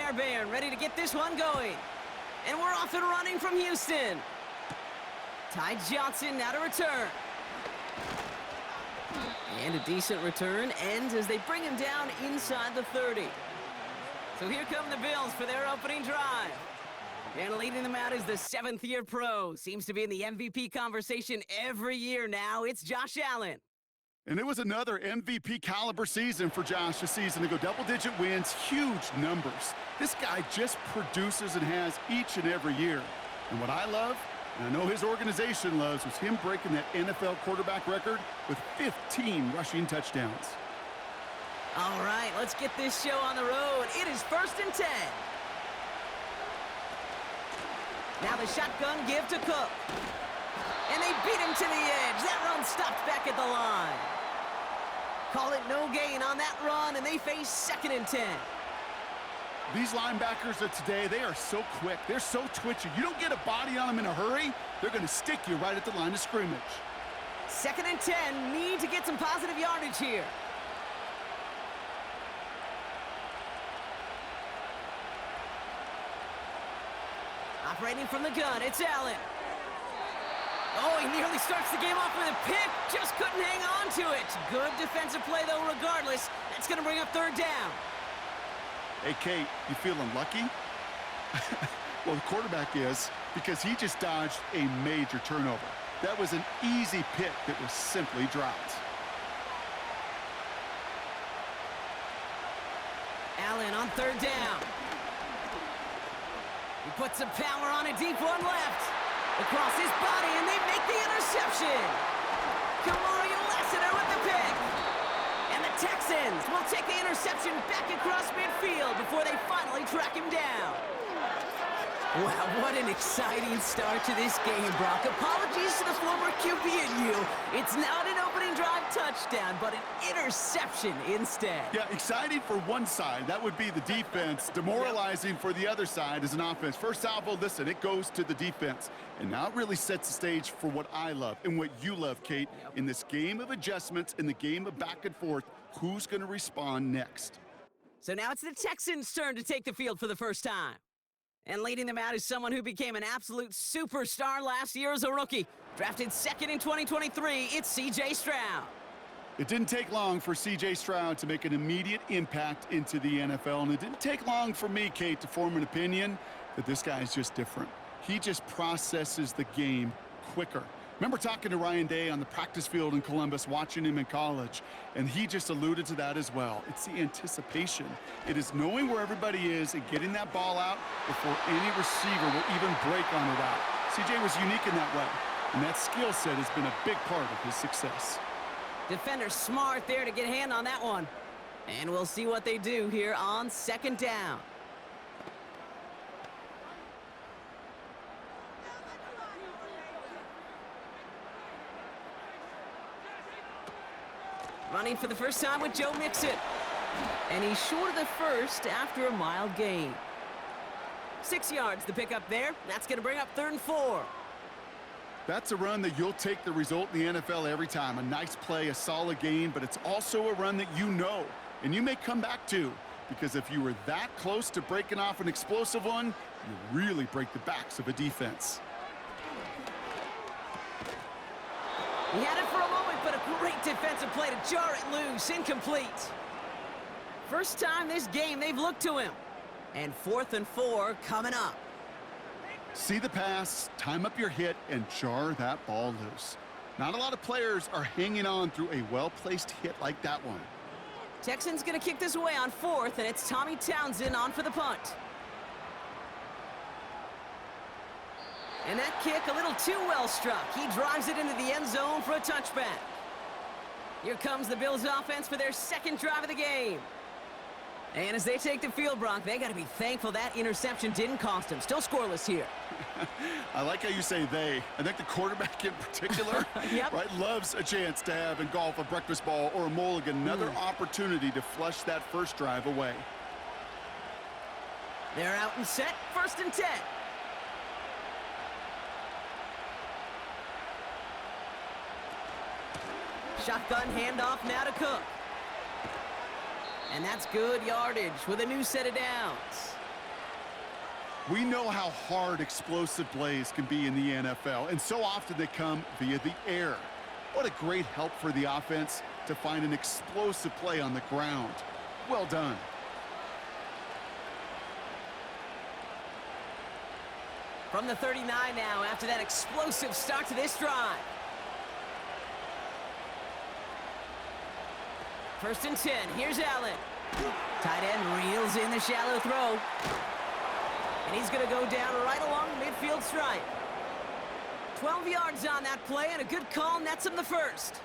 fire bear, ready to get this one going. And we're off and running from Houston. Ty Johnson now to return. And a decent return ends as they bring him down inside the 30. So here come the Bills for their opening drive. And leading them out is the 7th-year pro. Seems to be in the MVP conversation every year now. It's Josh Allen. And it was another MVP caliber season for Josh this season. To go double-digit wins, huge numbers. This guy just produces and has each and every year. And what I love, and I know his organization loves, was him breaking that NFL quarterback record with 15 rushing touchdowns. All right, let's get this show on the road. It is 1st and 10. Now the shotgun give to Cook. And they beat him to the edge. That run stopped back at the line. Call it no gain on that run, and they face 2nd and 10. These linebackers of today, they are so quick. They're so twitchy. You don't get a body on them in a hurry, they're going to stick you right at the line of scrimmage. 2nd and 10, need to get some positive yardage here. Operating from the gun, it's Allen. Oh, he nearly starts the game off with a pick. Just couldn't hang on to it. Good defensive play, though, regardless. That's going to bring up 3rd down. Hey, Kate, you feeling lucky? Well, the quarterback is, because he just dodged a major turnover. That was an easy pick that was simply dropped. Allen on 3rd down. He puts some power on a deep one left. Across his body, and they make the interception. Kamario Lassiter with the pick. And the Texans will take the interception back across midfield before they finally track him down. Wow, what an exciting start to this game, Brock. Apologies to the former QB and you. It's not an opening drive touchdown, but an interception instead. Yeah, exciting for one side. That would be the defense. Demoralizing for the other side as an offense. First salvo, listen, it goes to the defense. And now it really sets the stage for what I love and what you love, Kate. In this game of adjustments, in the game of back and forth, who's going to respond next? So now it's the Texans' turn to take the field for the first time. And leading them out is someone who became an absolute superstar last year as a rookie. Drafted 2nd in 2023, it's C.J. Stroud. It didn't take long for C.J. Stroud to make an immediate impact into the NFL. And it didn't take long for me, Kate, to form an opinion that this guy is just different. He just processes the game quicker. Remember talking to Ryan Day on the practice field in Columbus, watching him in college, and he just alluded to that as well. It's the anticipation. It is knowing where everybody is and getting that ball out before any receiver will even break on the route. CJ was unique in that way, and that skill set has been a big part of his success. Defender smart there to get a hand on that one. And we'll see what they do here on 2nd down. Running for the first time with Joe Mixon. And he's short of the first after a mild gain. 6 yards the pick up there. That's going to bring up 3rd and 4. That's a run that you'll take the result in the NFL every time. A nice play, a solid gain, but it's also a run that you know and you may come back to, because if you were that close to breaking off an explosive one, you really break the backs of a defense. He had it for a moment, but a great defensive play to jar it loose. Incomplete. First time this game they've looked to him. And 4th and 4 coming up. See the pass, time up your hit, and jar that ball loose. Not a lot of players are hanging on through a well-placed hit like that one. Texans going to kick this away on 4th, and it's Tommy Townsend on for the punt. And that kick a little too well struck. He drives it into the end zone for a touchback. Here comes the Bills offense for their 2nd drive of the game. And as they take the field, Brock, they got to be thankful that interception didn't cost them. Still scoreless here. I like how you say they. I think the quarterback in particular Yep. right, loves a chance to have in golf a breakfast ball or a mulligan, another opportunity to flush that first drive away. They're out and set, 1st and 10. Shotgun handoff now to Cook. And that's good yardage with a new set of downs. We know how hard explosive plays can be in the NFL, and so often they come via the air. What a great help for the offense to find an explosive play on the ground. Well done. From the 39 now after that explosive start to this drive. First and 10. Here's Allen. Tight end reels in the shallow throw. And he's going to go down right along the midfield stripe. 12 yards on that play, and a good call nets him the first.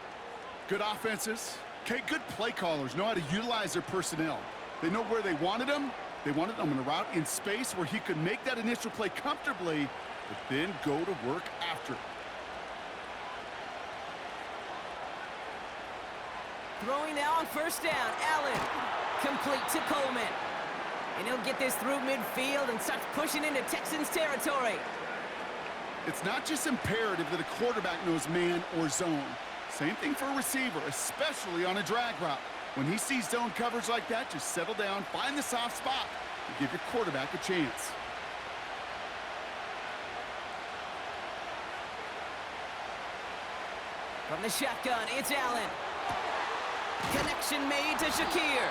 Good offenses. Okay, good play callers know how to utilize their personnel. They know where they wanted them. They wanted him in a route in space where he could make that initial play comfortably, but then go to work after. Throwing now on first down. Allen, complete to Coleman. And he'll get this through midfield and starts pushing into Texans territory. It's not just imperative that a quarterback knows man or zone. Same thing for a receiver, especially on a drag route. When he sees zone coverage like that, just settle down, find the soft spot, and give your quarterback a chance. From the shotgun, it's Allen. Connection made to Shakir.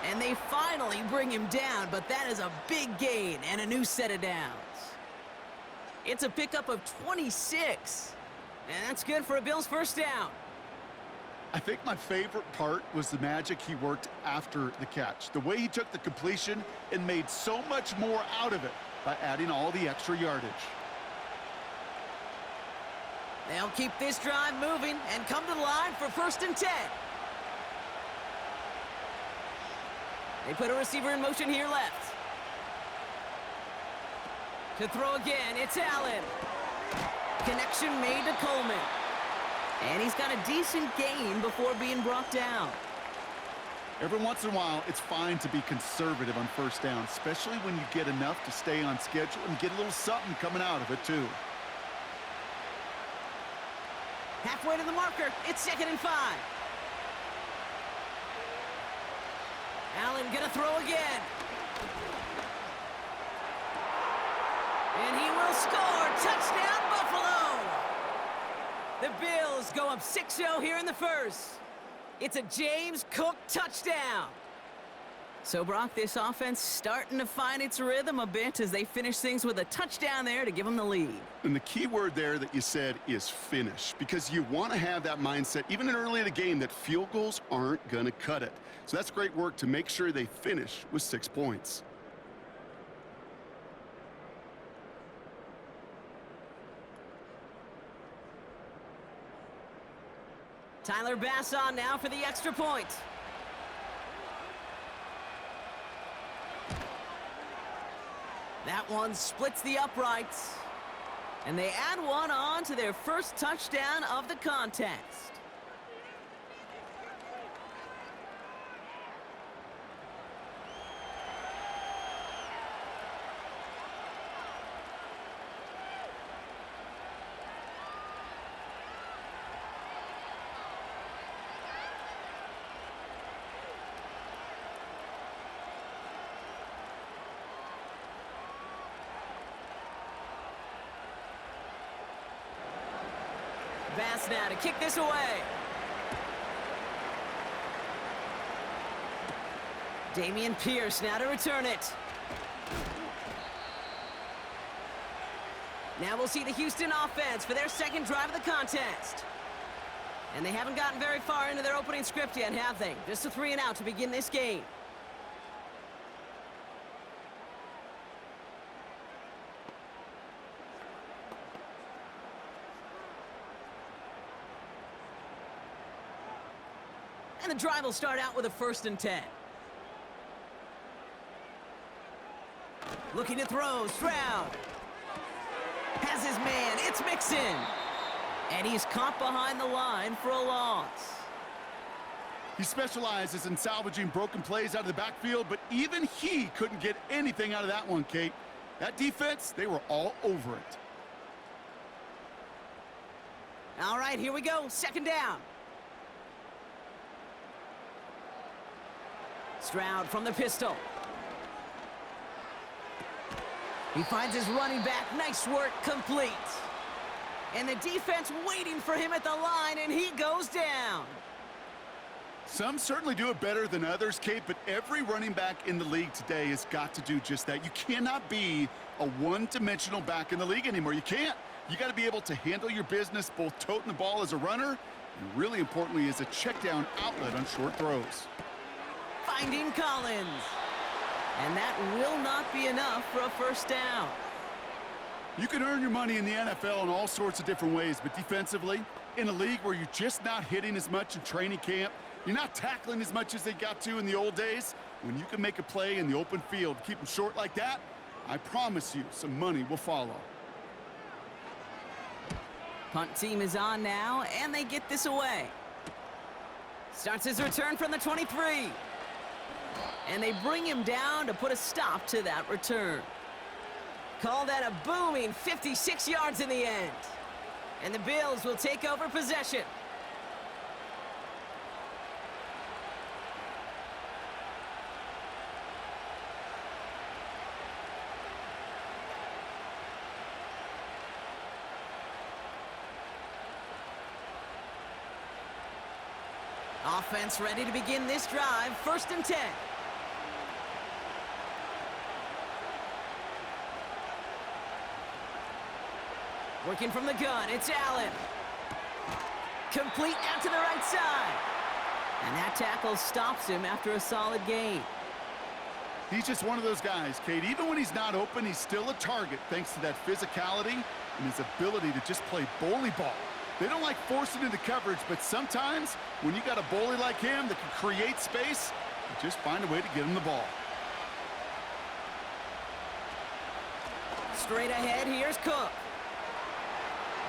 And they finally bring him down, but that is a big gain and a new set of downs. It's a pickup of 26. And that's good for a Bills first down. I think my favorite part was the magic he worked after the catch. The way he took the completion and made so much more out of it by adding all the extra yardage. They'll keep this drive moving and come to the line for first and 10. They put a receiver in motion here left. To throw again, it's Allen. Connection made to Coleman. And he's got a decent gain before being brought down. Every once in a while, it's fine to be conservative on first down, especially when you get enough to stay on schedule and get a little something coming out of it, too. Halfway to the marker, it's 2nd and 5. Allen gonna throw again. And he will score. Touchdown, Buffalo! The Bills go up 6-0 here in the first. It's a James Cook touchdown. So, Brock, this offense starting to find its rhythm a bit as they finish things with a touchdown there to give them the lead. And the key word there that you said is finish, because you want to have that mindset, even in early in the game, that field goals aren't going to cut it. So that's great work to make sure they finish with 6 points. Tyler Bass on now for the extra point. That one splits the uprights. And they add one on to their first touchdown of the contest. Bass now to kick this away. Damian Pierce now to return it. Now we'll see the Houston offense for their second drive of the contest. And they haven't gotten very far into their opening script yet, have they? Just a 3 and out to begin this game. And the drive will start out with a 1st and 10. Looking to throw, Stroud. Has his man, it's Mixon. And he's caught behind the line for a loss. He specializes in salvaging broken plays out of the backfield, but even he couldn't get anything out of that one, Kate. That defense, they were all over it. All right, here we go, 2nd down. Stroud from the pistol. He finds his running back. Nice work, complete. And the defense waiting for him at the line, and he goes down. Some certainly do it better than others, Kate, but every running back in the league today has got to do just that. You cannot be a one-dimensional back in the league anymore. You can't. You got to be able to handle your business, both toting the ball as a runner, and really importantly as a check-down outlet on short throws. Finding Collins. And that will not be enough for a first down. You can earn your money in the NFL in all sorts of different ways, but defensively, in a league where you're just not hitting as much in training camp, you're not tackling as much as they got to in the old days, when you can make a play in the open field, keep them short like that, I promise you some money will follow. Punt team is on now, and they get this away. Starts his return from the 23. And they bring him down to put a stop to that return. Call that a booming 56 yards in the end. And the Bills will take over possession. Offense ready to begin this drive. 1st and 10. Working from the gun, it's Allen. Complete out to the right side. And that tackle stops him after a solid gain. He's just one of those guys, Kate. Even when he's not open, he's still a target thanks to that physicality and his ability to just play bully ball. They don't like forcing into coverage, but sometimes when you got a bully like him that can create space, you just find a way to get him the ball. Straight ahead, here's Cook.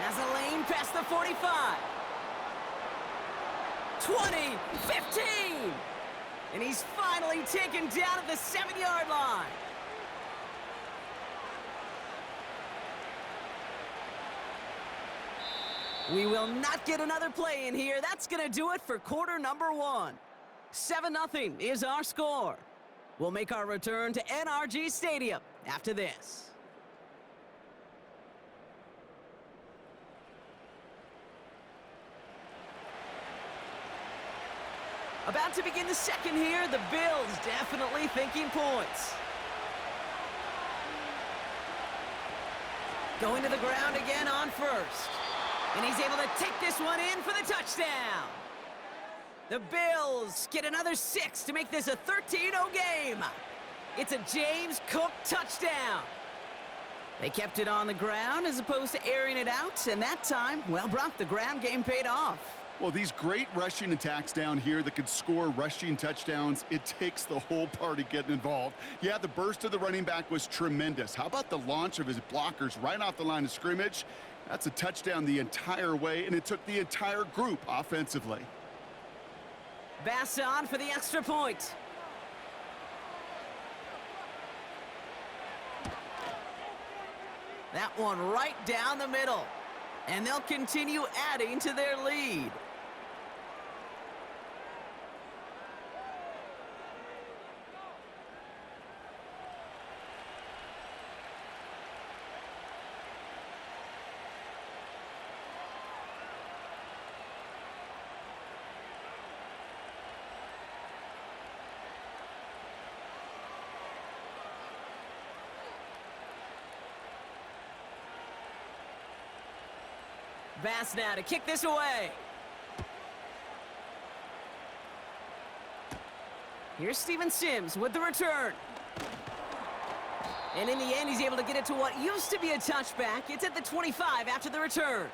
Has a lane past the 45. 20, 15. And he's finally taken down at the 7-yard line. We will not get another play in here. That's going to do it for quarter number 1. 7-0 is our score. We'll make our return to NRG Stadium after this. About to begin the second here, the Bills definitely thinking points. Going to the ground again on first. And he's able to take this one in for the touchdown. The Bills get another 6 to make this a 13-0 game. It's a James Cook touchdown. They kept it on the ground as opposed to airing it out, and that time, well, Brock, the ground game paid off. Well, these great rushing attacks down here that could score rushing touchdowns, it takes the whole party getting involved. Yeah, the burst of the running back was tremendous. How about the launch of his blockers right off the line of scrimmage? That's a touchdown the entire way, and it took the entire group offensively. Bass on for the extra point. That one right down the middle. And they'll continue adding to their lead. Bass now to kick this away. Here's Steven Sims with the return. And in the end, he's able to get it to what used to be a touchback. It's at the 25 after the return.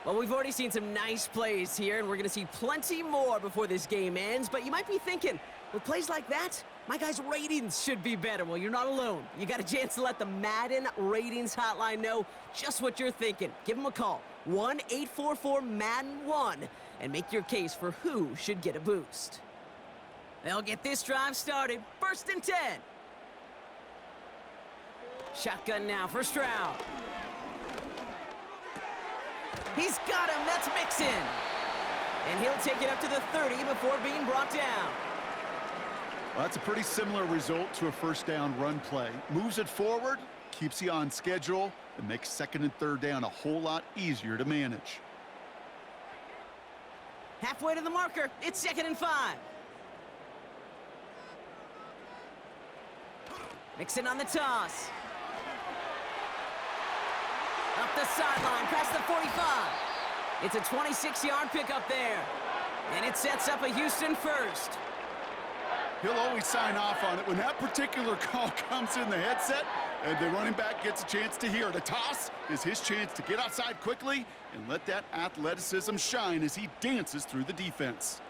Well, we've already seen some nice plays here, and we're going to see plenty more before this game ends. But you might be thinking, with plays like that, my guys' ratings should be better. Well, you're not alone. You got a chance to let the Madden ratings hotline know just what you're thinking. Give them a call, 1-844-MADDEN-1, and make your case for who should get a boost. They'll get this drive started. 1st and 10. Shotgun now for Stroud. He's got him. That's Mixon. And he'll take it up to the 30 before being brought down. Well, that's a pretty similar result to a first down run play. Moves it forward, keeps you on schedule, and makes second and third down a whole lot easier to manage. Halfway to the marker. It's 2nd and 5. Mixon on the toss. Up the sideline, past the 45. It's a 26-yard pickup there. And it sets up a Houston first. He'll always sign off on it when that particular call comes in the headset and the running back gets a chance to hear it. A toss is his chance to get outside quickly and let that athleticism shine as he dances through the defense.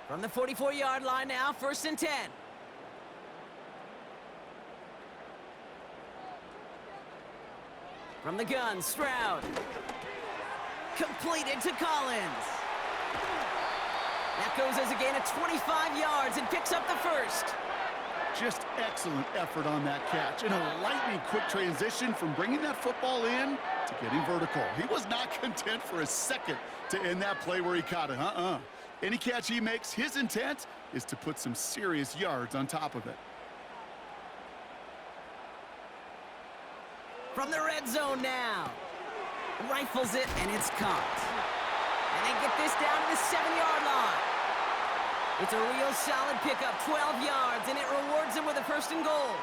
From the 44-yard line now, 1st and 10. From the gun, Stroud. Completed to Collins. That goes as a gain of 25 yards and picks up the first. Just excellent effort on that catch. And a lightning-quick transition from bringing that football in to getting vertical. He was not content for a second to end that play where he caught it. Any catch he makes, his intent is to put some serious yards on top of it. From the red zone now. Rifles it, and it's caught. And they get this down to the 7-yard line. It's a real solid pickup, 12 yards, and it rewards them with a 1st and goal.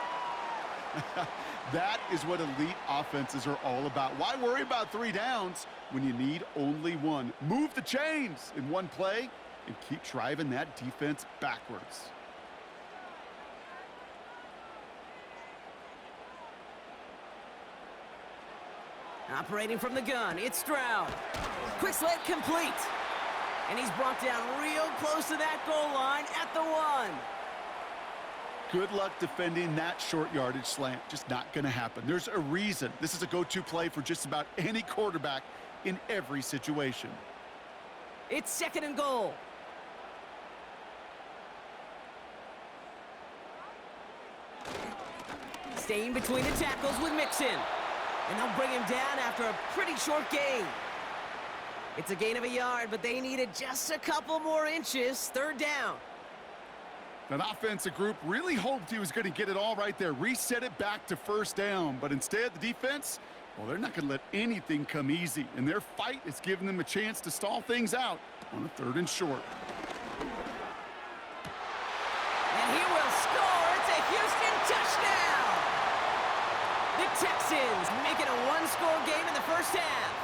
That is what elite offenses are all about. Why worry about 3 downs when you need only 1? Move the chains in one play and keep driving that defense backwards. Operating from the gun, it's Stroud. Quick slant complete. And he's brought down real close to that goal line at the 1. Good luck defending that short yardage slant. Just not going to happen. There's a reason. This is a go-to play for just about any quarterback in every situation. It's 2nd and goal. Staying between the tackles with Mixon. And they'll bring him down after a pretty short gain. It's a gain of a yard, but they needed just a couple more inches. 3rd down. That offensive group really hoped he was going to get it all right there, reset it back to 1st down. But instead, the defense, well, they're not going to let anything come easy. And their fight is giving them a chance to stall things out on a 3rd and short. And he will score. It's a Houston touchdown. The Texans make it a 1-score game in the 1st half.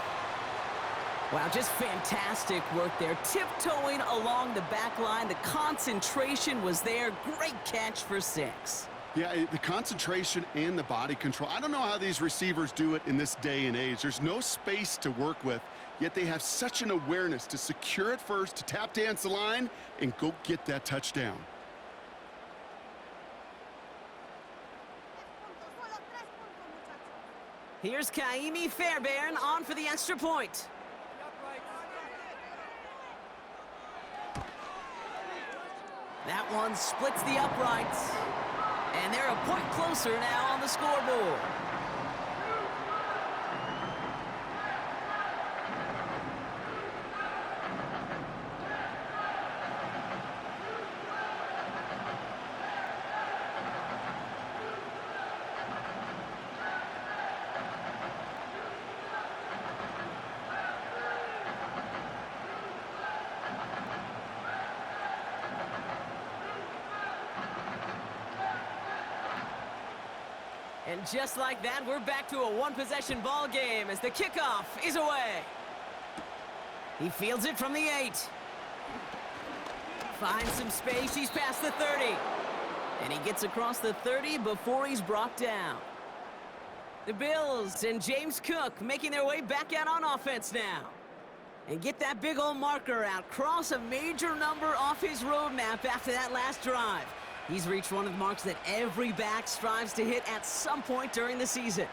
Wow, just fantastic work there. Tiptoeing along the back line. The concentration was there. Great catch for 6. Yeah, the concentration and the body control. I don't know how these receivers do it in this day and age. There's no space to work with, yet they have such an awareness to secure it first, to tap dance the line, and go get that touchdown. Here's Kaimi Fairbairn on for the extra point. That one splits the uprights. And they're a point closer now on the scoreboard. And just like that, we're back to a 1-possession ball game as the kickoff is away. He fields it from the 8. Finds some space. He's past the 30. And he gets across the 30 before he's brought down. The Bills and James Cook making their way back out on offense now. And get that big old marker out. Cross a major number off his roadmap after that last drive. He's reached one of the marks that every back strives to hit at some point during the season.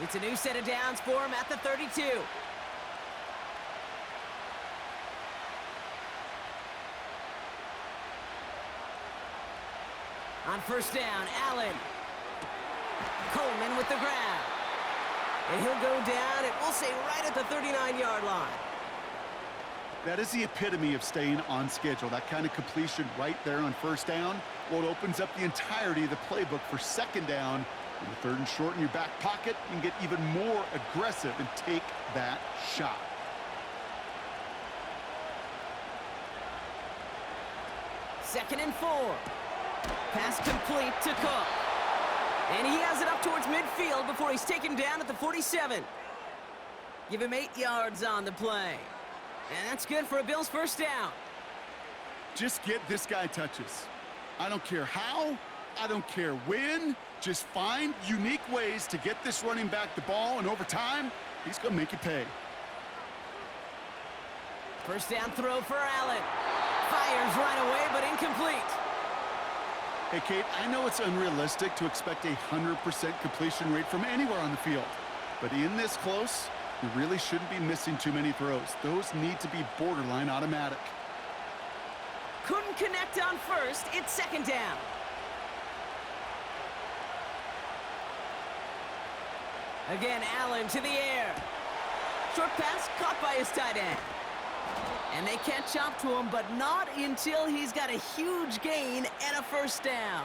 It's a new set of downs for him at the 32. On 1st down, Allen. Coleman with the grab. And he'll go down, and we'll say right at the 39-yard line. That is the epitome of staying on schedule. That kind of completion right there on first down. Well, it opens up the entirety of the playbook for second down. In the third and short in your back pocket, you can get even more aggressive and take that shot. Second and 4. Pass complete to Cook. And he has it up towards midfield before he's taken down at the 47. Give him 8 yards on the play. And that's good for a Bills first down. Just get this guy touches. I don't care how, I don't care when. Just find unique ways to get this running back the ball, and over time, he's going to make you pay. First down throw for Allen. Fires right away, but incomplete. Hey, Kate, I know it's unrealistic to expect a 100% completion rate from anywhere on the field. But in this close, you really shouldn't be missing too many throws. Those need to be borderline automatic. Couldn't connect on first. It's second down. Again, Allen to the air. Short pass caught by his tight end. And they catch up to him, but not until he's got a huge gain and a first down.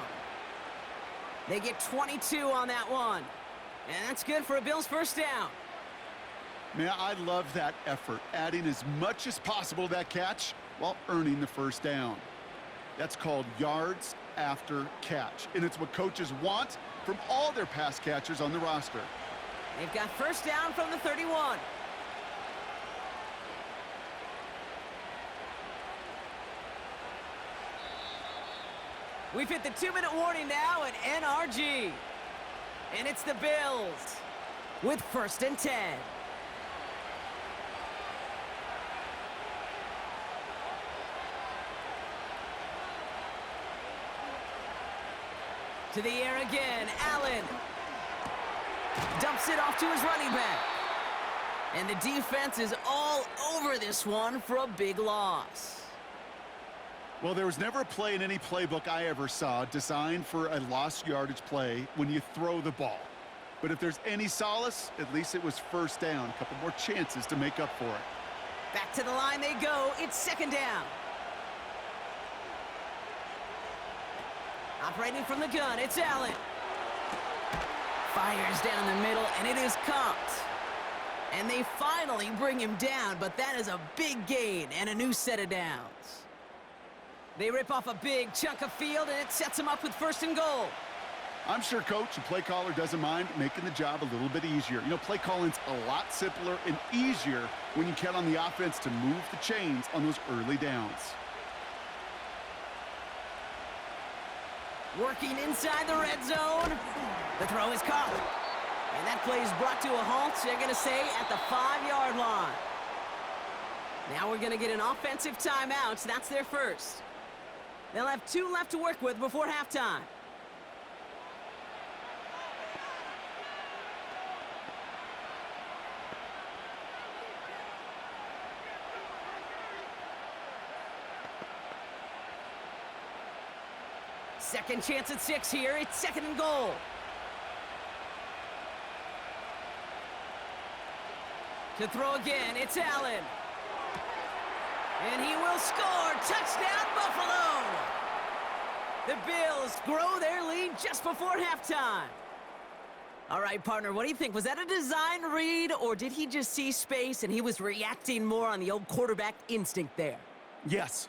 They get 22 on that one. And that's good for a Bills first down. Man, I love that effort, adding as much as possible to that catch while earning the first down. That's called yards after catch, and it's what coaches want from all their pass catchers on the roster. They've got first down from the 31. We've hit the 2-minute warning now at NRG. And it's the Bills with first and 10. To the air again, Allen. Dumps it off to his running back. And the defense is all over this one for a big loss. Well, there was never a play in any playbook I ever saw designed for a lost yardage play when you throw the ball. But if there's any solace, at least it was first down. A couple more chances to make up for it. Back to the line they go. It's second down. Operating from the gun, it's Allen. Fires down the middle, and it is caught. And they finally bring him down, but that is a big gain and a new set of downs. They rip off a big chunk of field, and it sets them up with first and goal. I'm sure coach and play caller doesn't mind making the job a little bit easier. You know, play calling's a lot simpler and easier when you count on the offense to move the chains on those early downs. Working inside the red zone. The throw is caught. And that play is brought to a halt, they're going to say, at the 5-yard line. Now we're going to get an offensive timeout. That's their first. They'll have 2 left to work with before halftime. Second chance at 6 here. It's second and goal. To throw again, it's Allen. And he will score. Touchdown, Buffalo! The Bills grow their lead just before halftime. All right, partner, what do you think? Was that a design read, or did he just see space and he was reacting more on the old quarterback instinct there? Yes.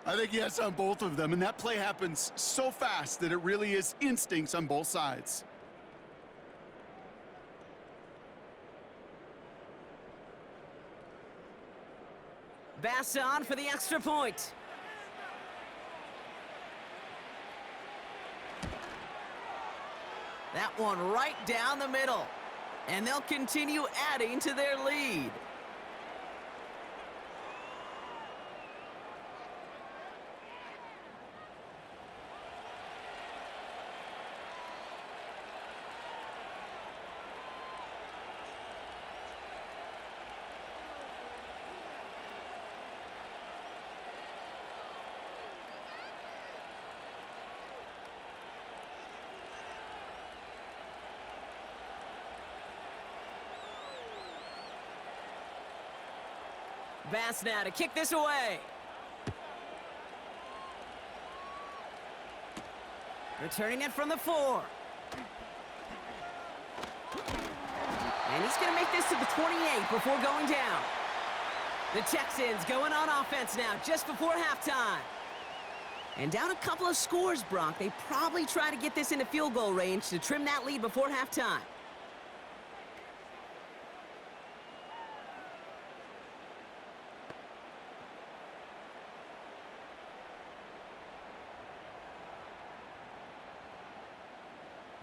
I think yes on both of them, and that play happens so fast that it really is instincts on both sides. Bass on for the extra point. That one right down the middle. And they'll continue adding to their lead. Bass now to kick this away. Returning it from the 4. And he's going to make this to the 28 before going down. The Texans going on offense now just before halftime. And down a couple of scores, Brock. They probably try to get this into field goal range to trim that lead before halftime.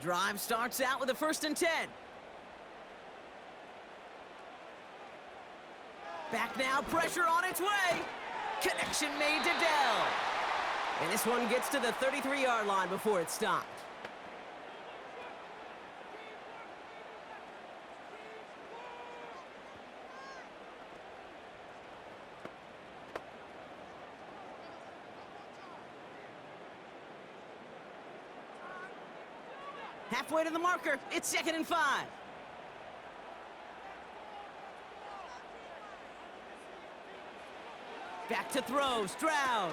Drive starts out with a 1st and 10. Back now, pressure on its way. Connection made to Dell. And this one gets to the 33-yard line before it stopped. Halfway to the marker, it's 2nd and 5. Back to throw, Stroud.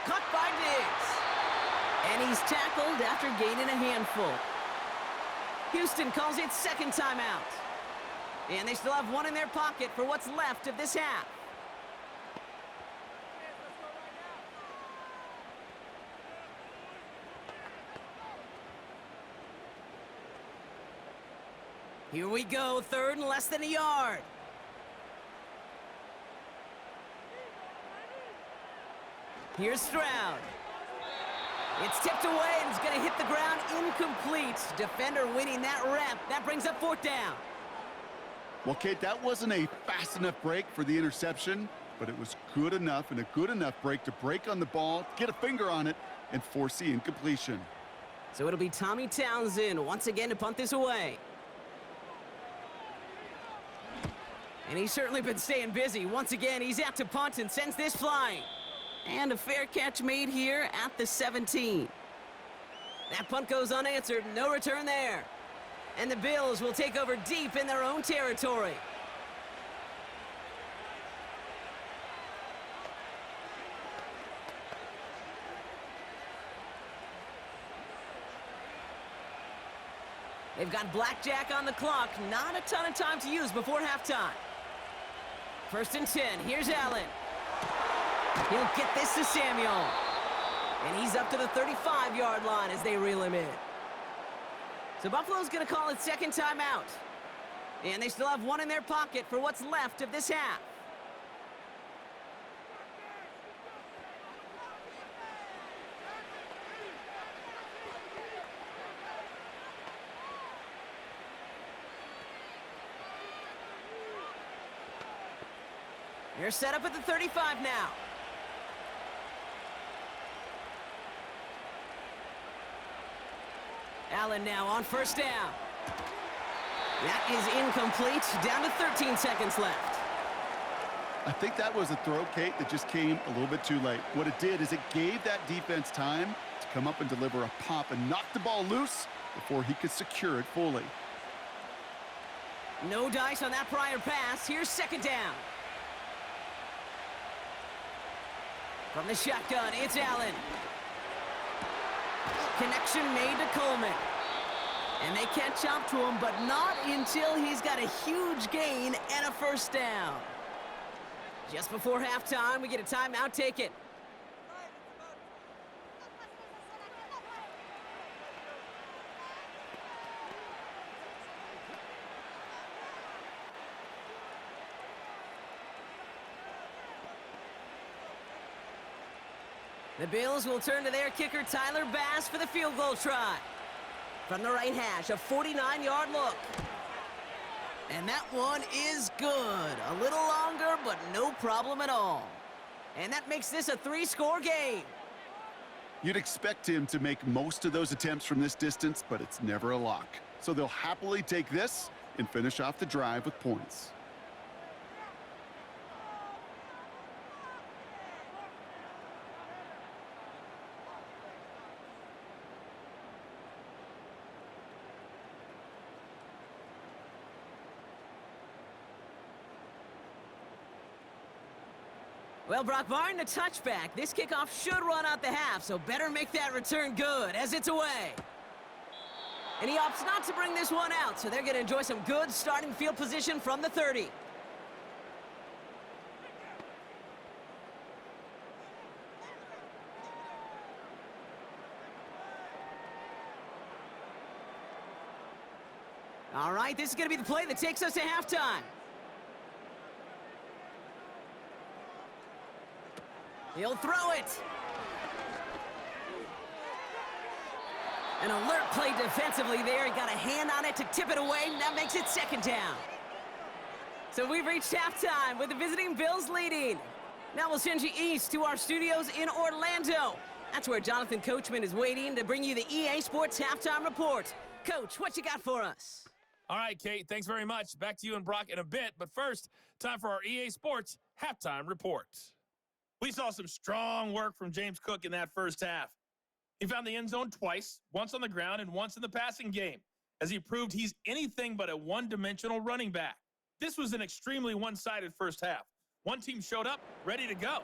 Caught by Diggs. And he's tackled after gaining a handful. Houston calls it 2nd timeout. And they still have one in their pocket for what's left of this half. Here we go, 3rd and less than a yard. Here's Stroud. It's tipped away and it's going to hit the ground incomplete. Defender winning that rep. That brings up 4th down. Well, Kate, that wasn't a fast enough break for the interception, but it was good enough and a good enough break to break on the ball, get a finger on it, and force the incompletion. So it'll be Tommy Townsend once again to punt this away. And he's certainly been staying busy. Once again, he's out to punt and sends this flying. And a fair catch made here at the 17. That punt goes unanswered. No return there. And the Bills will take over deep in their own territory. They've got blackjack on the clock. Not a ton of time to use before halftime. 1st and 10. Here's Allen. He'll get this to Samuel. And he's up to the 35-yard line as they reel him in. So Buffalo's going to call it 2nd timeout. And they still have one in their pocket for what's left of this half. They're set up at the 35 now. Allen now on 1st down. That is incomplete. Down to 13 seconds left. I think that was a throw, Kate, that just came a little bit too late. What it did is it gave that defense time to come up and deliver a pop and knock the ball loose before he could secure it fully. No dice on that prior pass. Here's 2nd down. From the shotgun, it's Allen. Connection made to Coleman. And they catch up to him, but not until he's got a huge gain and a 1st down. Just before halftime, we get a timeout taken. The Bills will turn to their kicker, Tyler Bass, for the field goal try. From the right hash, a 49-yard look. And that one is good. A little longer, but no problem at all. And that makes this a 3-score game. You'd expect him to make most of those attempts from this distance, but it's never a lock. So they'll happily take this and finish off the drive with points. Well, Brock, barring the touchback, this kickoff should run out the half, so better make that return good as it's away. And he opts not to bring this one out, so they're going to enjoy some good starting field position from the 30. All right, this is going to be the play that takes us to halftime. He'll throw it. An alert play defensively there. He got a hand on it to tip it away, and that makes it second down. So we've reached halftime with the visiting Bills leading. Now we'll send you east to our studios in Orlando. That's where Jonathan Coachman is waiting to bring you the EA Sports Halftime Report. Coach, what you got for us? All right, Kate, thanks very much. Back to you and Brock in a bit. But first, time for our EA Sports Halftime Report. We saw some strong work from James Cook in that first half. He found the end zone twice, once on the ground and once in the passing game, as he proved he's anything but a one-dimensional running back. This was an extremely one-sided first half. One team showed up, ready to go.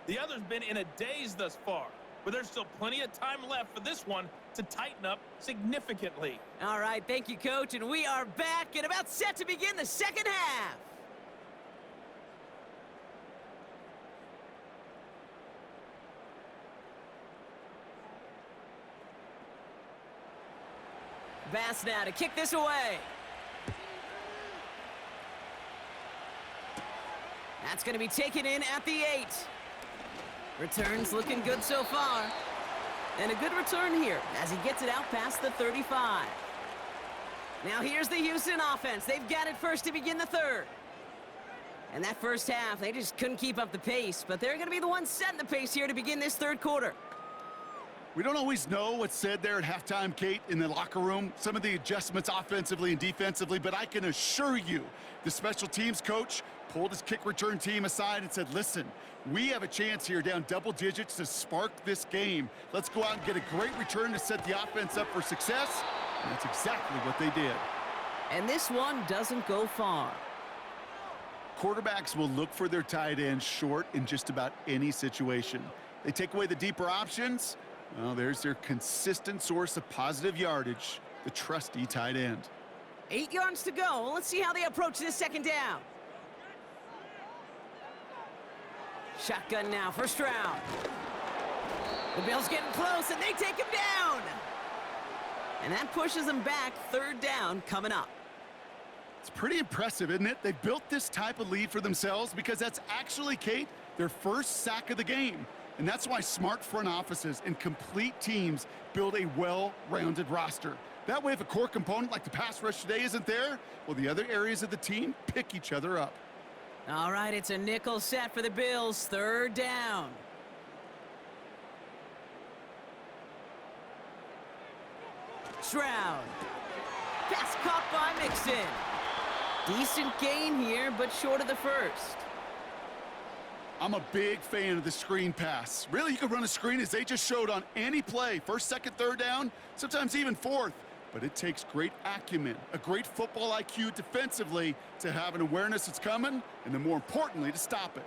The other's been in a daze thus far, but there's still plenty of time left for this one to tighten up significantly. All right, thank you, Coach, and we are back and about set to begin the second half. Bass now to kick this away. That's going to be taken in at the 8. Returns looking good so far. And a good return here as he gets it out past the 35. Now here's the Houston offense. They've got it first to begin the third. And that first half, they just couldn't keep up the pace, but they're going to be the ones setting the pace here to begin this third quarter. We don't always know what's said there at halftime, Kate, in the locker room, some of the adjustments offensively and defensively, but I can assure you the special teams coach pulled his kick return team aside and said, listen, we have a chance here down double digits to spark this game. Let's go out and get a great return to set the offense up for success, and that's exactly what they did. And this one doesn't go far. Quarterbacks will look for their tight end short in just about any situation. They take away the deeper options. Well, there's their consistent source of positive yardage, the trusty tight end. 8 yards to go. Let's see how they approach this second down. Shotgun now, first round. The Bills getting close, and they take him down. And that pushes them back, third down coming up. It's pretty impressive, isn't it? They built this type of lead for themselves because that's actually, Kate, their first sack of the game. And that's why smart front offices and complete teams build a well-rounded roster. That way, if a core component like the pass rush today isn't there, well, the other areas of the team pick each other up. All right, it's a nickel set for the Bills, third down. Stroud. Pass caught by Mixon. Decent gain here, but short of the first. I'm a big fan of the screen pass. Really, you can run a screen as they just showed on any play. First, second, third down, sometimes even fourth. But it takes great acumen, a great football IQ defensively to have an awareness it's coming, and then more importantly, to stop it.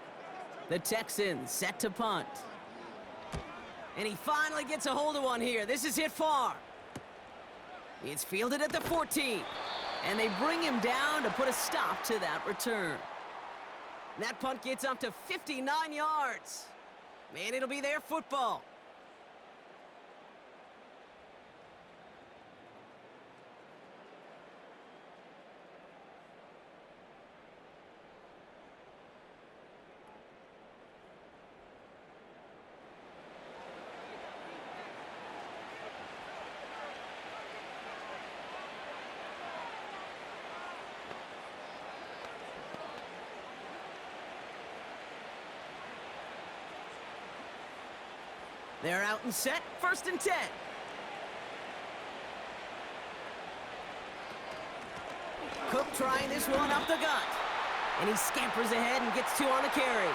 The Texans set to punt. And he finally gets a hold of one here. This is hit far. It's fielded at the 14. And they bring him down to put a stop to that return. That punt gets up to 59 yards. Man, it'll be their football. They're out and set, first and 10. Cook trying this one up the gut. And he scampers ahead and gets 2 on the carry.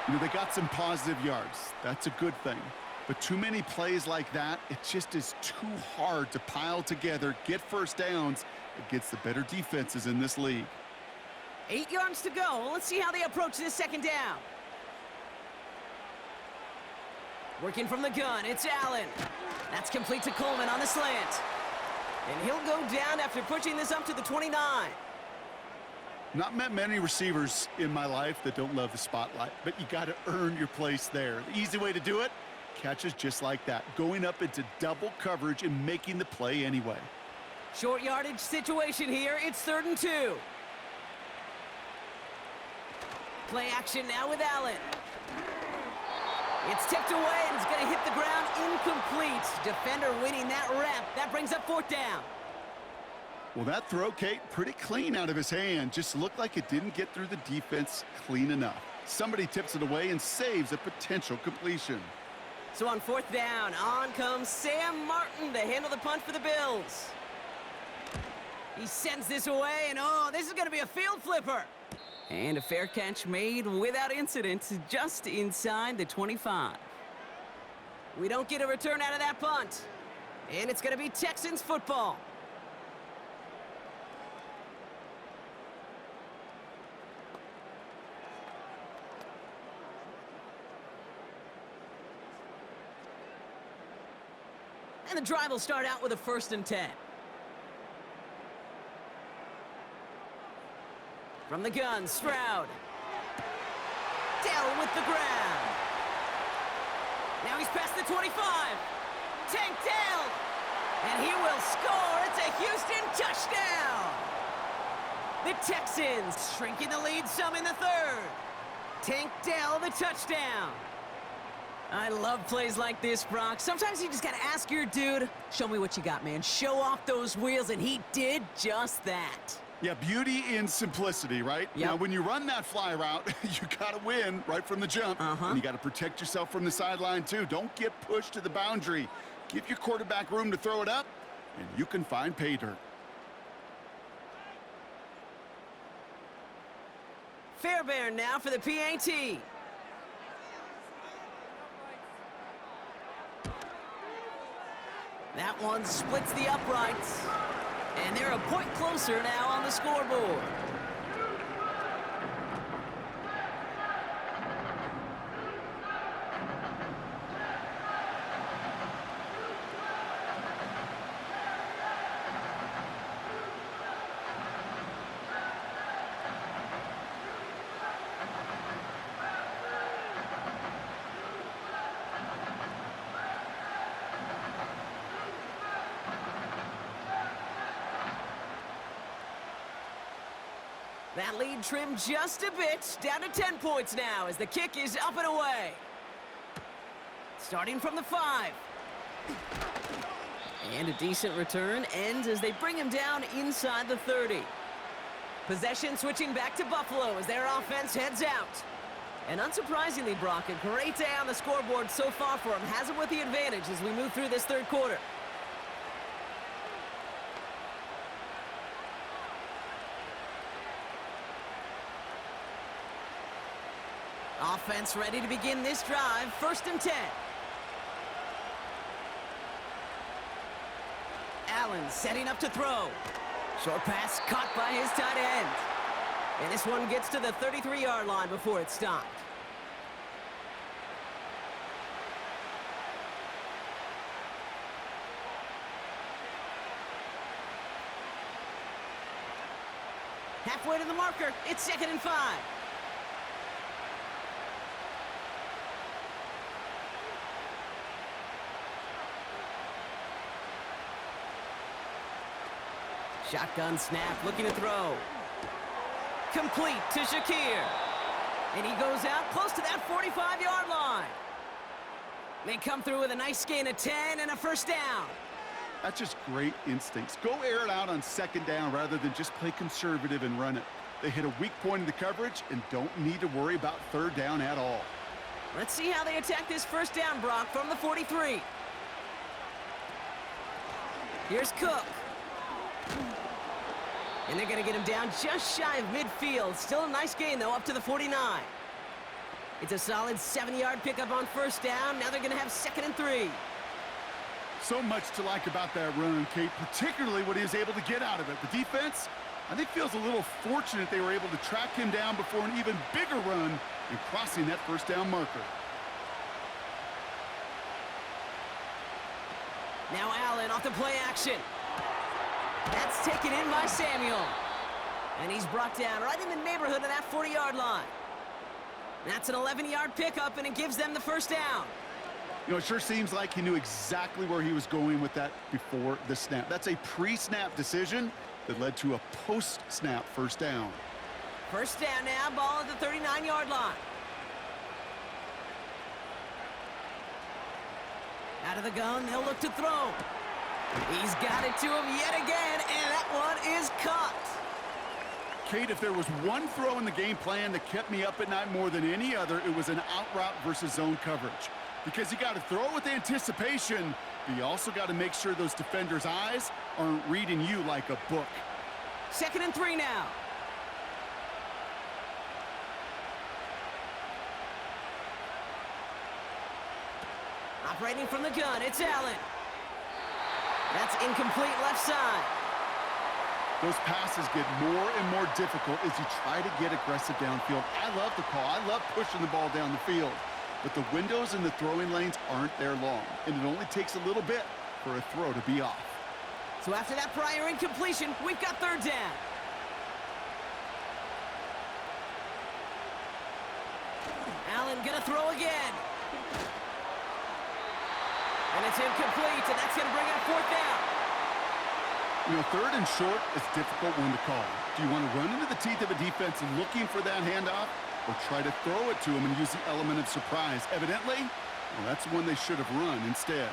You know, they got some positive yards. That's a good thing. But too many plays like that, it just is too hard to pile together, get first downs against the better defenses in this league. 8 yards to go. Let's see how they approach this second down. Working from the gun, it's Allen. That's complete to Coleman on the slant. And he'll go down after pushing this up to the 29. Not met many receivers in my life that don't love the spotlight, but you got to earn your place there. The easy way to do it, catches just like that, going up into double coverage and making the play anyway. Short yardage situation here. It's 3rd and 2. Play action now with Allen. It's tipped away and it's going to hit the ground incomplete. Defender winning that rep. That brings up 4th down. Well, that throw, Kate, pretty clean out of his hand. Just looked like it didn't get through the defense clean enough. Somebody tips it away and saves a potential completion. So on 4th down, on comes Sam Martin to handle the punt for the Bills. He sends this away, and oh, this is going to be a field flipper. And a fair catch made without incident, just inside the 25. We don't get a return out of that punt. And it's going to be Texans football. And the drive will start out with a 1st and 10. From the gun, Stroud. Dell with the grab. Now he's past the 25. Tank Dell. And he will score. It's a Houston touchdown. The Texans shrinking the lead some in the 3rd. Tank Dell, the touchdown. I love plays like this, Brock. Sometimes you just got to ask your dude, show me what you got, man. Show off those wheels, and he did just that. Yeah, beauty in simplicity, right? Yep. Now, when you run that fly route, you got to win right from the jump. And you got to protect yourself from the sideline, too. Don't get pushed to the boundary. Give your quarterback room to throw it up, and you can find pay dirt. Fairbairn now for the PAT. That one splits the uprights. And they're a point closer now on the scoreboard. That lead trimmed just a bit, down to 10 points now as the kick is up and away. Starting from the 5. And a decent return ends as they bring him down inside the 30. Possession switching back to Buffalo as their offense heads out. And unsurprisingly, Brock, a great day on the scoreboard so far for him. Has him with the advantage as we move through this 3rd quarter. Offense ready to begin this drive. 1st and 10. Allen setting up to throw. Short pass caught by his tight end. And this one gets to the 33-yard line before it's stopped. Halfway to the marker. It's 2nd and 5. Shotgun snap, looking to throw. Complete to Shakir. And he goes out close to that 45-yard line. They come through with a nice gain of 10 and a 1st down. That's just great instincts. Go air it out on 2nd down rather than just play conservative and run it. They hit a weak point in the coverage and don't need to worry about 3rd down at all. Let's see how they attack this 1st down, Brock, from the 43. Here's Cook. And they're going to get him down just shy of midfield. Still a nice gain, though, up to the 49. It's a solid 7-yard pickup on 1st down. Now they're going to have 2nd and 3. So much to like about that run, Kate, particularly what he was able to get out of it. The defense, I think, feels a little fortunate they were able to track him down before an even bigger run and crossing that 1st down marker. Now Allen off the play action. That's taken in by Samuel. And he's brought down right in the neighborhood of that 40-yard line. That's an 11-yard pickup, and it gives them the first down. You know, it sure seems like he knew exactly where he was going with that before the snap. That's a pre-snap decision that led to a post-snap first down. First down now, ball at the 39-yard line. Out of the gun, they'll look to throw. He's got it to him yet again, and that one is caught. Kate, if there was one throw in the game plan that kept me up at night more than any other, it was an out route versus zone coverage. Because you got to throw with anticipation, but you also got to make sure those defenders' eyes aren't reading you like a book. 2nd and 3 now. Operating from the gun, it's Allen. That's incomplete left side. Those passes get more and more difficult as you try to get aggressive downfield. I love the call. I love pushing the ball down the field. But the windows in the throwing lanes aren't there long, and it only takes a little bit for a throw to be off. So after that prior incompletion, we've got 3rd down. Allen gonna throw again. And it's incomplete, and that's gonna bring up 4th down. You know, 3rd and short is a difficult one to call. Do you want to run into the teeth of a defense looking for that handoff, or try to throw it to them and use the element of surprise? Evidently, well, that's the one they should have run instead.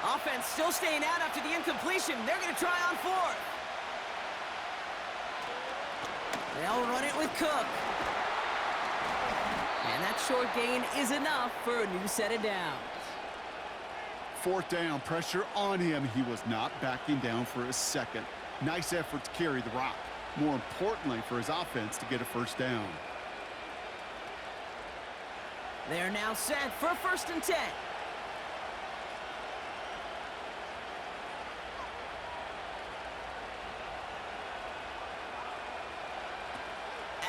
Offense still staying out after the incompletion. They're going to try on 4th. They'll run it with Cook. And that short gain is enough for a new set of downs. 4th down, pressure on him. He was not backing down for a second. Nice effort to carry the rock. More importantly for his offense to get a first down. They're now set for 1st and 10.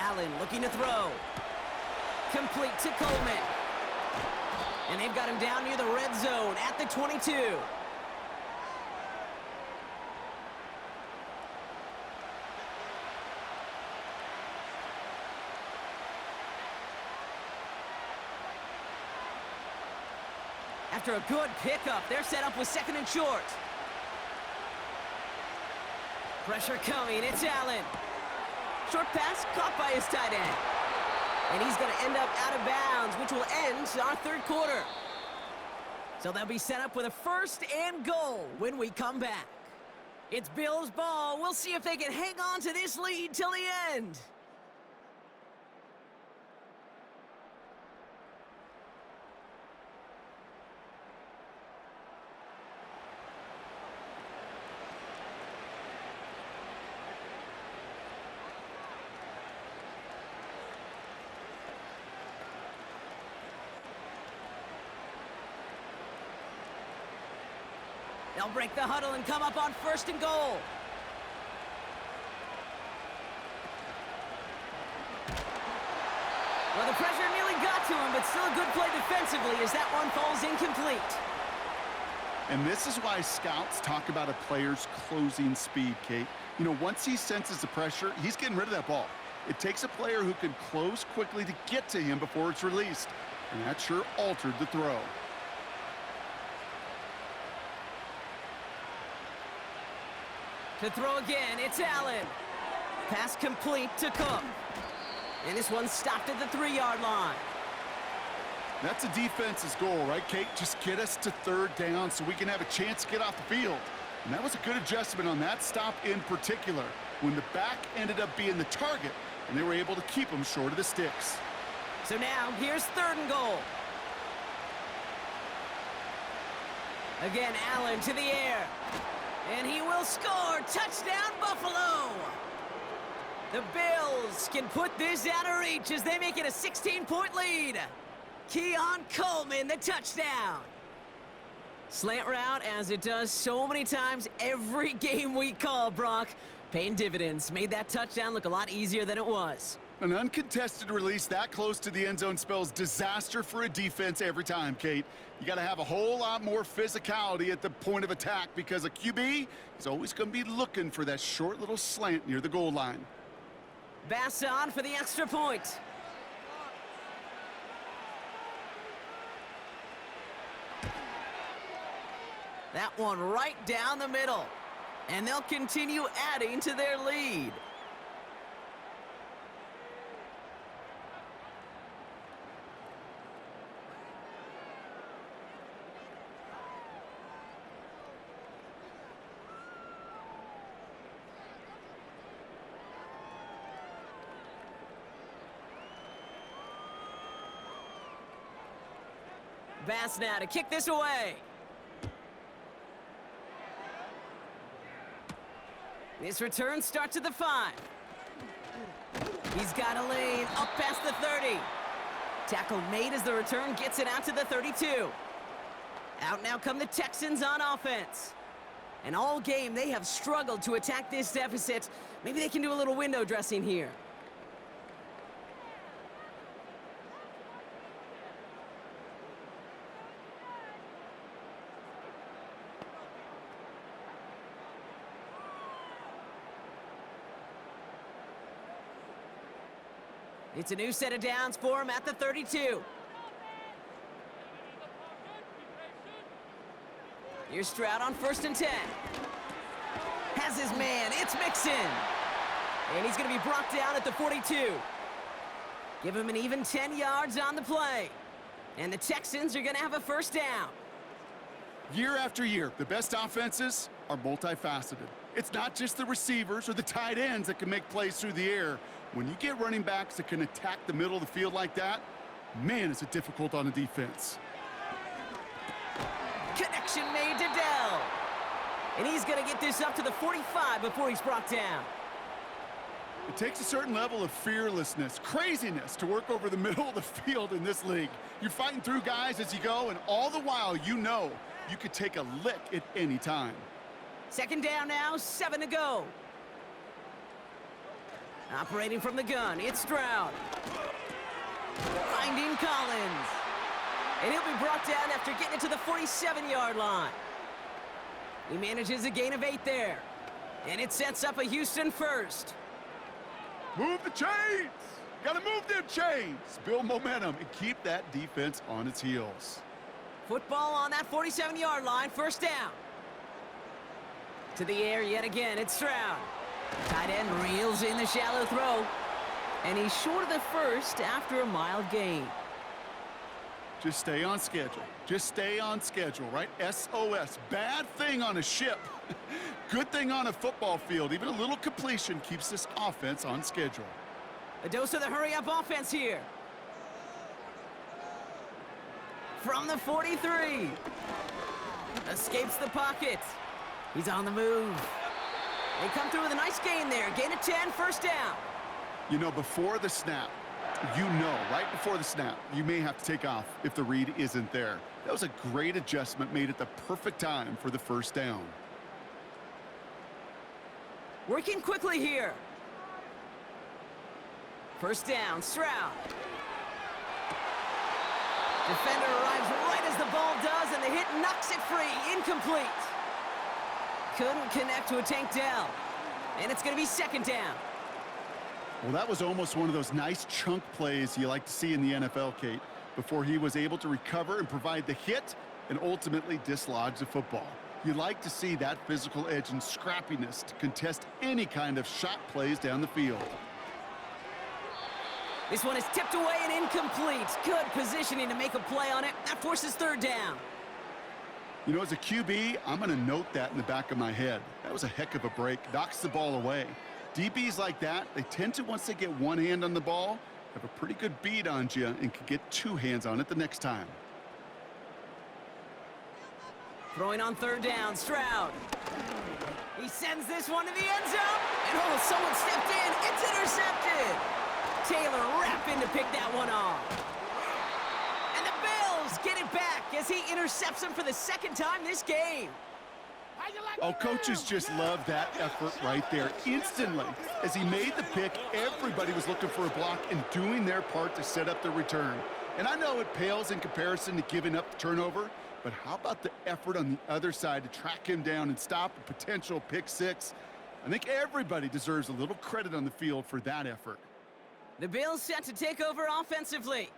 Allen looking to throw. Complete to Coleman. And they've got him down near the red zone at the 22. After a good pickup, they're set up with 2nd and short. Pressure coming, it's Allen. Short pass caught by his tight end. And he's going to end up out of bounds, which will end our 3rd quarter. So they'll be set up with a 1st and goal when we come back. It's Bills ball. We'll see if they can hang on to this lead till the end. They'll break the huddle and come up on 1st and goal. Well, the pressure nearly got to him, but still a good play defensively as that one falls incomplete. And this is why scouts talk about a player's closing speed, Kate. You know, once he senses the pressure, he's getting rid of that ball. It takes a player who can close quickly to get to him before it's released. And that sure altered the throw. To throw again, it's Allen. Pass complete to Cook. And this one stopped at the 3-yard line. That's a defense's goal, right, Kate? Just get us to 3rd down so we can have a chance to get off the field. And that was a good adjustment on that stop in particular, when the back ended up being the target, and they were able to keep him short of the sticks. So now, here's 3rd and goal. Again, Allen to the air. And he will score. Touchdown, Buffalo! The Bills can put this out of reach as they make it a 16-point lead. Keon Coleman, the touchdown. Slant route, as it does so many times every game we call, Brock. Paying dividends. Made that touchdown look a lot easier than it was. An uncontested release that close to the end zone spells disaster for a defense every time, Kate. You got to have a whole lot more physicality at the point of attack because a QB is always going to be looking for that short little slant near the goal line. Bass on for the extra point. That one right down the middle. And they'll continue adding to their lead. Bass now to kick this away. This return starts at the 5. He's got a lane up past the 30. Tackle made as the return gets it out to the 32. Out now come the Texans on offense. And all game they have struggled to attack this deficit. Maybe they can do a little window dressing here. It's a new set of downs for him at the 32. Here's Stroud on 1st and 10. Has his man, it's Mixon. And he's going to be brought down at the 42. Give him an even 10 yards on the play. And the Texans are going to have a 1st down. Year after year, the best offenses are multifaceted. It's not just the receivers or the tight ends that can make plays through the air. When you get running backs that can attack the middle of the field like that, man, is it difficult on a defense. Connection made to Dell. And he's going to get this up to the 45 before he's brought down. It takes a certain level of fearlessness, craziness to work over the middle of the field in this league. You're fighting through guys as you go, and all the while you know you could take a lick at any time. 2nd down now, 7 to go. Operating from the gun, it's Stroud. Finding Collins. And he'll be brought down after getting it to the 47-yard line. He manages a gain of 8 there. And it sets up a Houston 1st. Move the chains! Gotta move them chains! Build momentum and keep that defense on its heels. Football on that 47-yard line, 1st down. To the air yet again, it's Stroud. Tight end reels in the shallow throw. And he's short of the 1st after a mild gain. Just stay on schedule. Just stay on schedule, right? SOS. Bad thing on a ship. Good thing on a football field. Even a little completion keeps this offense on schedule. A dose of the hurry-up offense here. From the 43. Escapes the pocket. He's on the move. They come through with a nice gain there. Gain of 10, 1st down. You know, before the snap, right before the snap, you may have to take off if the read isn't there. That was a great adjustment made at the perfect time for the 1st down. Working quickly here. 1st down, Stroud. Defender arrives right as the ball does, and the hit knocks it free. Incomplete. Couldn't connect to a Tank Dell. And it's going to be 2nd down. Well, that was almost one of those nice chunk plays you like to see in the NFL, Kate, before he was able to recover and provide the hit and ultimately dislodge the football. You like to see that physical edge and scrappiness to contest any kind of shot plays down the field. This one is tipped away and incomplete. Good positioning to make a play on it. That forces 3rd down. You know, as a QB, I'm going to note that in the back of my head. That was a heck of a break. Knocks the ball away. DBs like that, they tend to, once they get one hand on the ball, have a pretty good beat on you and can get 2 hands on it the next time. Throwing on 3rd down, Stroud. He sends this one to the end zone. And oh, someone stepped in. It's intercepted. Taylor rapping to pick that one off. And the Bills get it back as he intercepts him for the 2nd time this game. Oh, coaches just love that effort right there. Instantly, as he made the pick, everybody was looking for a block and doing their part to set up the return. And I know it pales in comparison to giving up the turnover, but how about the effort on the other side to track him down and stop a potential pick six? I think everybody deserves a little credit on the field for that effort. The Bills set to take over offensively.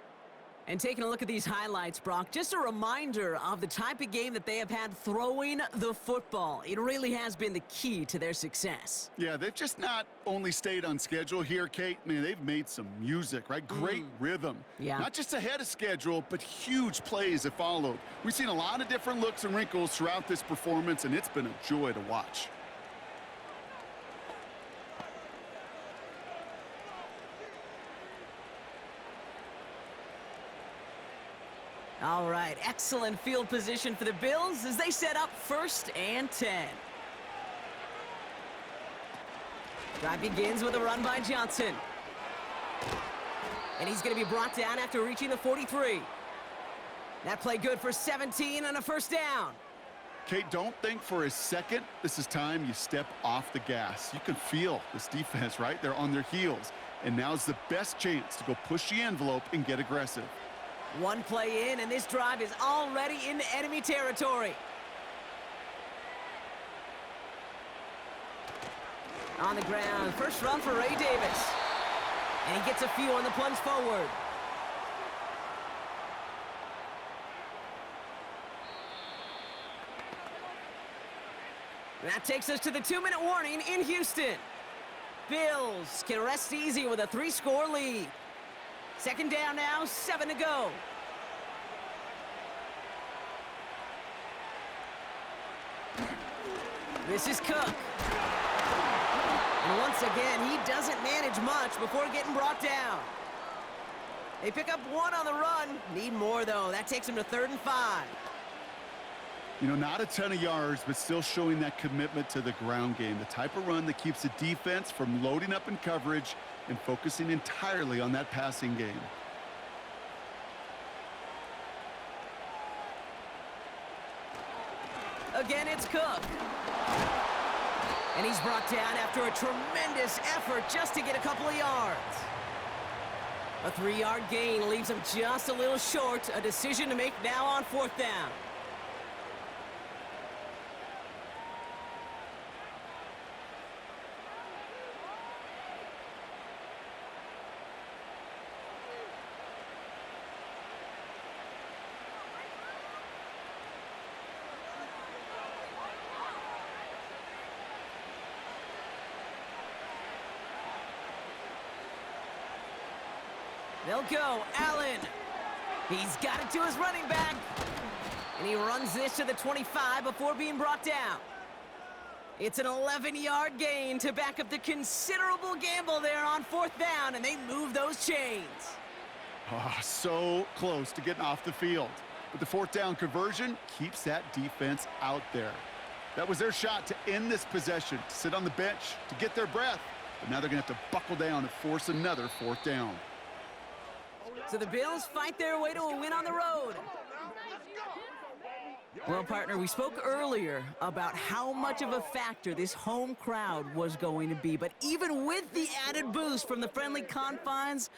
And taking a look at these highlights, Brock, just a reminder of the type of game that they have had throwing the football. It really has been the key to their success. Yeah, they've just not only stayed on schedule here, Kate. Man, they've made some music, right? Great rhythm. Yeah. Not just ahead of schedule, but huge plays have followed. We've seen a lot of different looks and wrinkles throughout this performance, and it's been a joy to watch. All right, excellent field position for the Bills as they set up 1st and 10. Drive begins with a run by Johnson. And he's going to be brought down after reaching the 43. That play good for 17 and a 1st down. Kate, don't think for a second this is time you step off the gas. You can feel this defense, right? They're on their heels. And now's the best chance to go push the envelope and get aggressive. One play in, and this drive is already into enemy territory. On the ground, first run for Ray Davis. And he gets a few on the plunge forward. That takes us to the 2-minute warning in Houston. Bills can rest easy with a 3-score lead. 2nd down now, 7 to go. This is Cook. And once again, he doesn't manage much before getting brought down. They pick up 1 on the run. Need more, though. That takes him to 3rd and 5. You know, not a ton of yards, but still showing that commitment to the ground game. The type of run that keeps the defense from loading up in coverage and focusing entirely on that passing game. Again, it's Cook. And he's brought down after a tremendous effort just to get a couple of yards. A 3-yard gain leaves him just a little short. A decision to make now on 4th down. They'll go. Allen. He's got it to his running back. And he runs this to the 25 before being brought down. It's an 11-yard gain to back up the considerable gamble there on 4th down, and they move those chains. Oh, so close to getting off the field. But the 4th down conversion keeps that defense out there. That was their shot to end this possession, to sit on the bench, to get their breath. But now they're going to have to buckle down and force another 4th down. So the Bills fight their way to a win on the road. Well, partner, we spoke earlier about how much of a factor this home crowd was going to be. But even with the added boost from the friendly confines,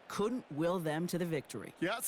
couldn't will them to the victory. Yeah,